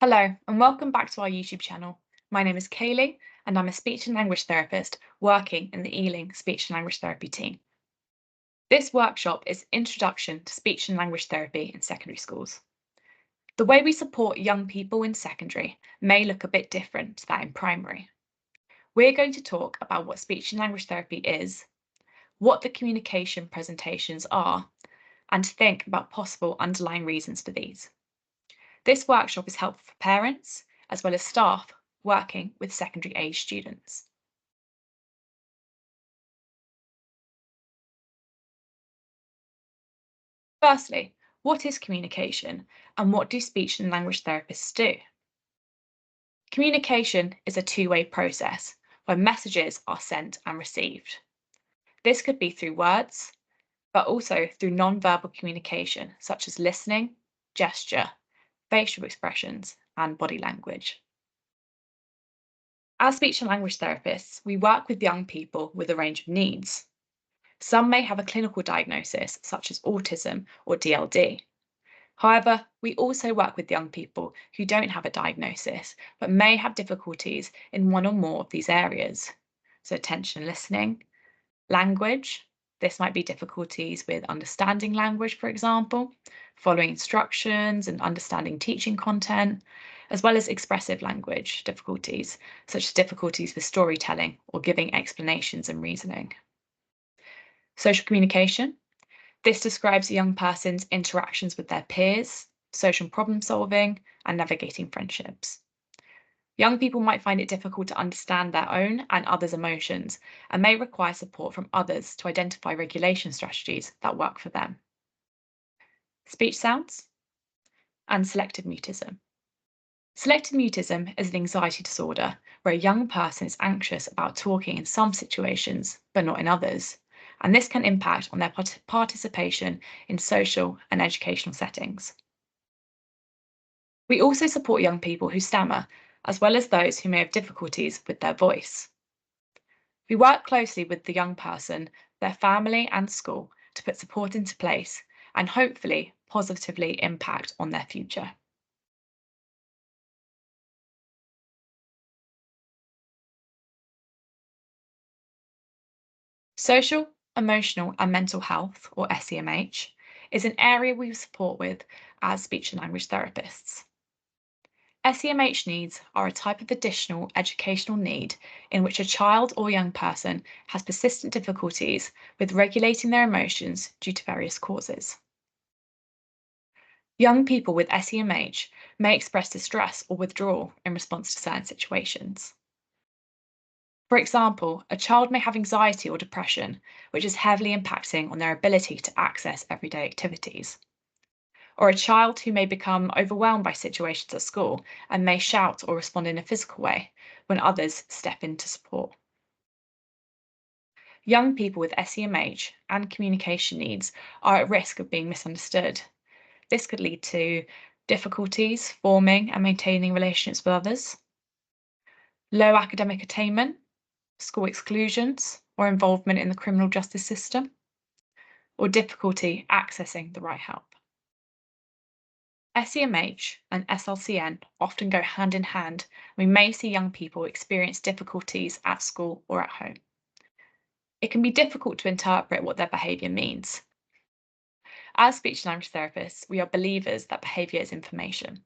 Hello, and welcome back to our YouTube channel. My name is Kaylee, and I'm a speech and language therapist working in the Ealing Speech and Language Therapy team. This workshop is Introduction to Speech and Language Therapy in Secondary Schools. The way we support young people in secondary may look a bit different to that in primary. We're going to talk about what speech and language therapy is, what the communication presentations are, and think about possible underlying reasons for these. This workshop is helpful for parents as well as staff working with secondary age students. Firstly, what is communication and what do speech and language therapists do? Communication is a two-way process where messages are sent and received. This could be through words, but also through non-verbal communication such as listening, gesture, facial expressions, and body language. As speech and language therapists, we work with young people with a range of needs. Some may have a clinical diagnosis, such as autism or DLD. However, we also work with young people who don't have a diagnosis, but may have difficulties in one or more of these areas. So attention and listening, language. This might be difficulties with understanding language, for example, following instructions and understanding teaching content, as well as expressive language difficulties, such as difficulties with storytelling or giving explanations and reasoning. Social communication. This describes a young person's interactions with their peers, social problem solving, and navigating friendships. Young people might find it difficult to understand their own and others' emotions and may require support from others to identify regulation strategies that work for them. Speech sounds and selective mutism. Selective mutism is an anxiety disorder where a young person is anxious about talking in some situations but not in others, and this can impact on their participation in social and educational settings. We also support young people who stammer, as well as those who may have difficulties with their voice. We work closely with the young person, their family, and school to put support into place and hopefully positively impact on their future. Social, emotional, and mental health, or SEMH, is an area we support with as speech and language therapists. SEMH needs are a type of additional educational need in which a child or young person has persistent difficulties with regulating their emotions due to various causes. Young people with SEMH may express distress or withdrawal in response to certain situations. For example, a child may have anxiety or depression, which is heavily impacting on their ability to access everyday activities. Or a child who may become overwhelmed by situations at school and may shout or respond in a physical way when others step in to support. Young people with SEMH and communication needs are at risk of being misunderstood. This could lead to difficulties forming and maintaining relationships with others, low academic attainment, school exclusions, or involvement in the criminal justice system, or difficulty accessing the right help. SEMH and SLCN often go hand in hand. We may see young people experience difficulties at school or at home. It can be difficult to interpret what their behaviour means. As speech and language therapists, we are believers that behaviour is information.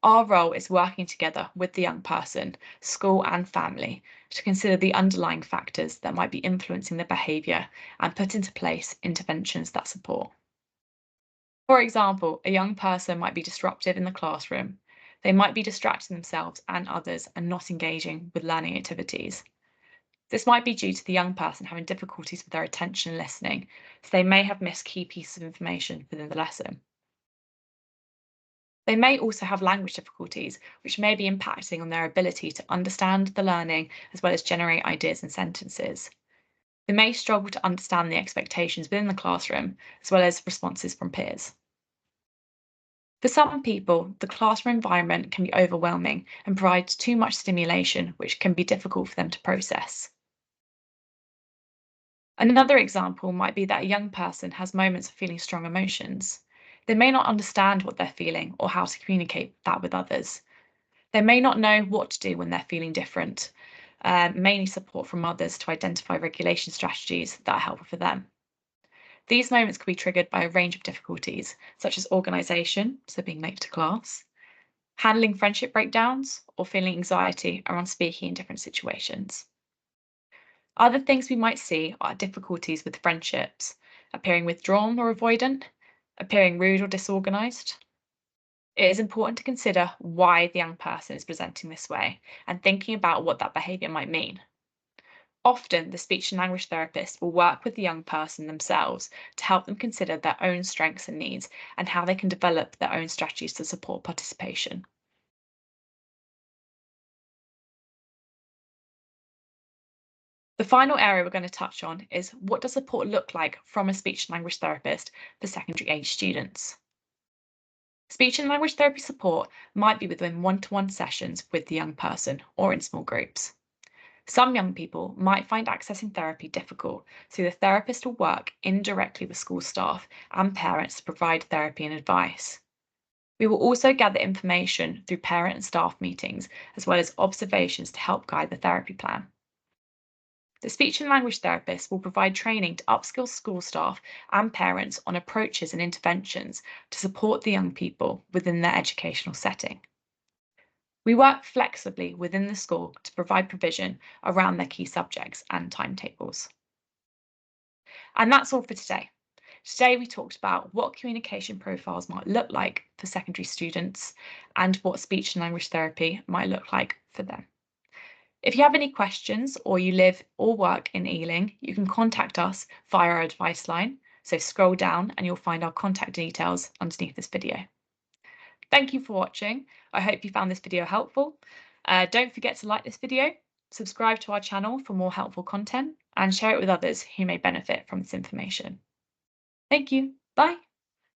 Our role is working together with the young person, school, and family to consider the underlying factors that might be influencing their behaviour and put into place interventions that support. For example, a young person might be disruptive in the classroom. They might be distracting themselves and others and not engaging with learning activities. This might be due to the young person having difficulties with their attention and listening, so they may have missed key pieces of information within the lesson. They may also have language difficulties, which may be impacting on their ability to understand the learning as well as generate ideas and sentences. They may struggle to understand the expectations within the classroom, as well as responses from peers. For some people, the classroom environment can be overwhelming and provides too much stimulation, which can be difficult for them to process. Another example might be that a young person has moments of feeling strong emotions. They may not understand what they're feeling or how to communicate that with others. They may not know what to do when they're feeling different. May need support from others to identify regulation strategies that are helpful for them. These moments can be triggered by a range of difficulties, such as organisation, so being late to class, handling friendship breakdowns, or feeling anxiety around speaking in different situations. Other things we might see are difficulties with friendships, appearing withdrawn or avoidant, appearing rude or disorganised. It is important to consider why the young person is presenting this way and thinking about what that behaviour might mean. Often, the speech and language therapist will work with the young person themselves to help them consider their own strengths and needs and how they can develop their own strategies to support participation. The final area we're going to touch on is what does support look like from a speech and language therapist for secondary age students? Speech and language therapy support might be within one-to-one sessions with the young person or in small groups. Some young people might find accessing therapy difficult, so the therapist will work indirectly with school staff and parents to provide therapy and advice. We will also gather information through parent and staff meetings, as well as observations to help guide the therapy plan. The speech and language therapist will provide training to upskill school staff and parents on approaches and interventions to support the young people within their educational setting. We work flexibly within the school to provide provision around their key subjects and timetables. And that's all for today. Today we talked about what communication profiles might look like for secondary students and what speech and language therapy might look like for them. If you have any questions or you live or work in Ealing, you can contact us via our advice line. So scroll down and you'll find our contact details underneath this video. Thank you for watching. I hope you found this video helpful. Don't forget to like this video, subscribe to our channel for more helpful content, and share it with others who may benefit from this information. Thank you. Bye.